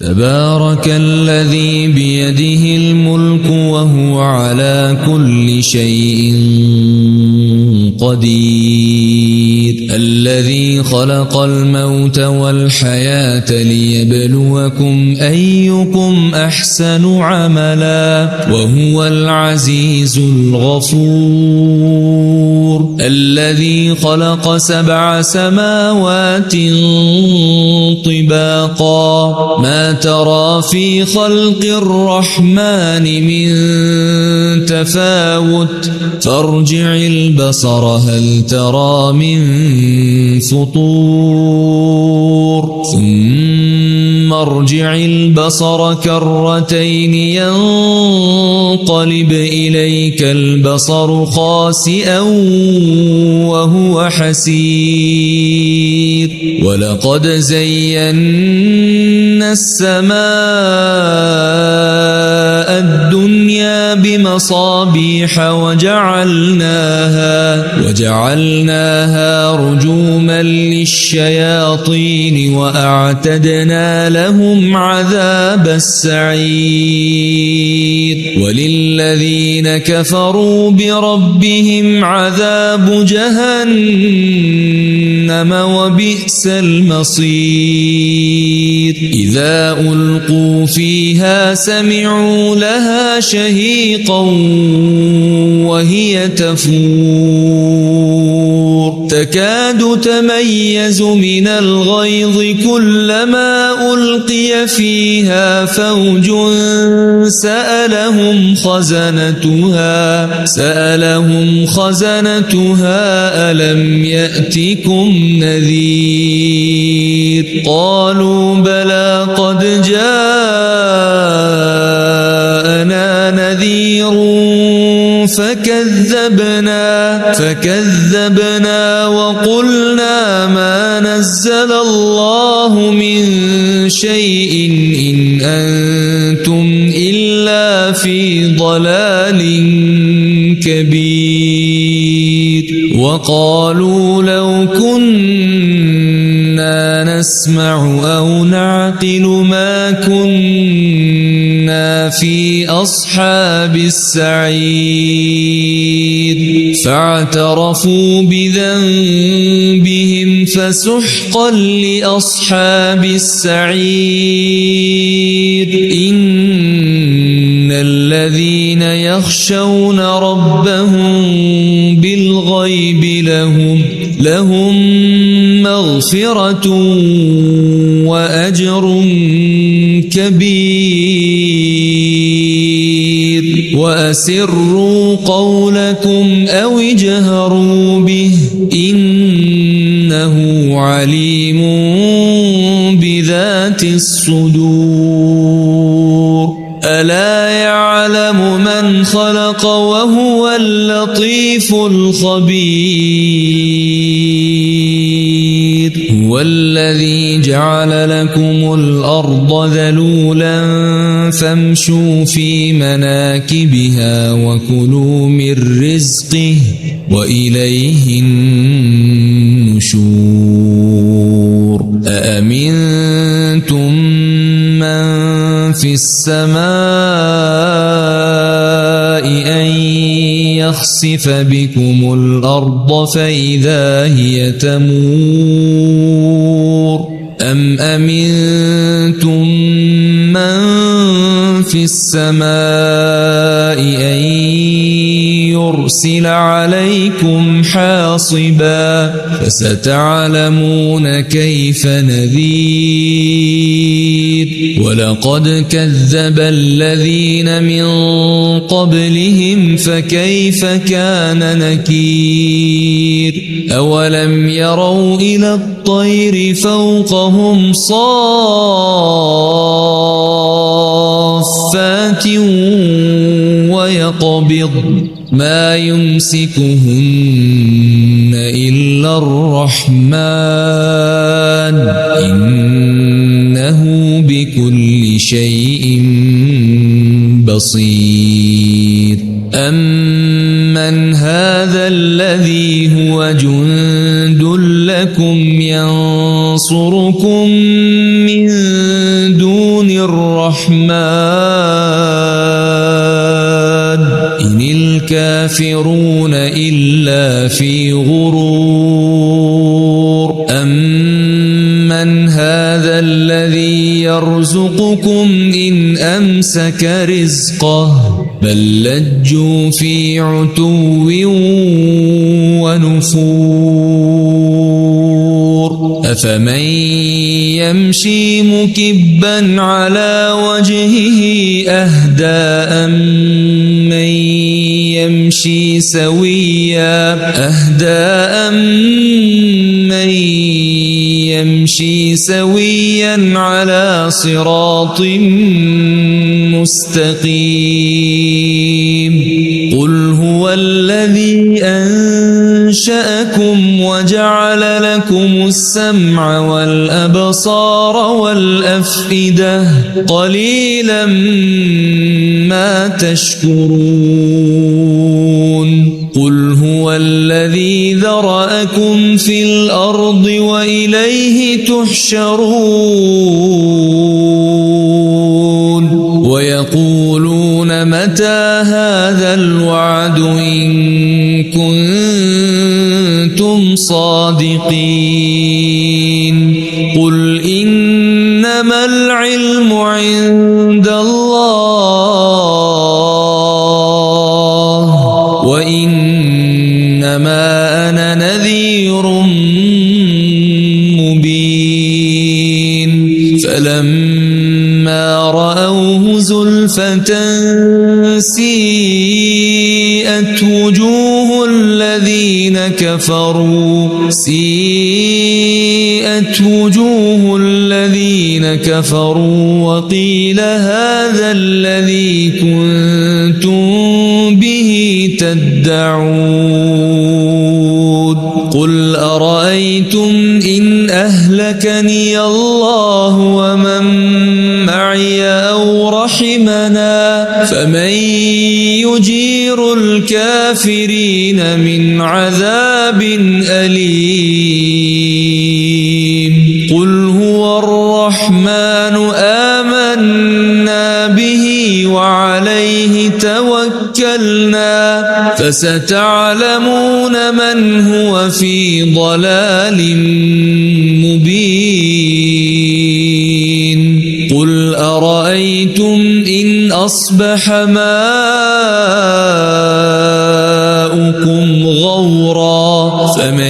تبارك الذي بيده الملك وهو على كل شيء قدير الذي خلق الموت والحياة ليبلوكم أيكم أحسن عملا وهو العزيز الغفور الذي خلق 7 سماوات طباقا ما ترى في خلق الرحمن من تفاوت فارجع البصر هل ترى من فطور ثم ارجع البصر كرتين ينقلب إليك البصر خاسئا وهو حسير ولقد زينا السماء الدنيا بمصابيح وجعلناها رجوما للشياطين وأعتدنا لهم عذاب السعير وللذين كفروا بربهم عذاب جهنم وبئس المصير إذا ألقوا فيها سمعوا لها شهيقا وهي تفور تكاد تميز من الغيظ كلما ألقي فيها فوج سألهم خزنتها ألم يأتكم نذير قالوا بلى قد جاءنا نذير فكذبنا وقلنا ما نزل الله من شيء إن أنتم إلا في ضلال كبير وقالوا لو كنا نسمع أو نعقل ما كنا في أصحاب السعير فاعترفوا بذنبهم فسحقا لأصحاب السعير إن الذين يخشون ربهم بالغيب لهم مغفرة وأجر كبير وأسروا قولكم أو اجهروا به إنه عليم بذات الصدور ألا يعلم من خلق وهو اللطيف الخبير هو الذي جعل لكم الأرض ذلولا فامشوا في مناكبها وكلوا من رزقه وإليه النشور أأمنتم من في السماء أن يخسف بكم الأرض فإذا هي تمور أم أمنتم من في السماء أن يرسل عليكم حاصبا فستعلمون كيف نذير ولقد كذب الذين من قبلهم فكيف كان نكير أولم يروا إلى الطير فوقهم صافات ويقبض ما يمسكهن إلا الرحمن إنه بكل شيء بصير أمن هذا الذي هو جند لكم ينصركم من دون الرحمن إن الكافرون إلا في غرور أمن هذا الذي يرزقكم إن أمسك رزقه بل لجوا في عتو ونفور أفمن يمشي مكبا على وجهه أهدى أمن يمشي سويا على صراط مستقيم قل هو الذي أنشأكم وجعل لكم السمع والأبصار والأفئدة قليلا ما تشكرون قل هو الذي ذرأكم في الأرض وإليه تحشرون ويقولون متى هذا الوعد إن كنتم صادقين قل إنما العلم عند الله وإنما أنا نذير مبين فلما رأوه زلفة سيئت وجوه الذين كفروا وقيل هذا الذي كنتم به تدعون قل أرأيتم إن أهلكني الله ومن معي أو رحمنا فمن يجير الكافرين من عذاب أليم قل هو الرحمن آمنا به وعليه توكلنا فستعلمون من هو في ضلال مبين قل أرأيتم إن أصبح ماؤكم غورا فمن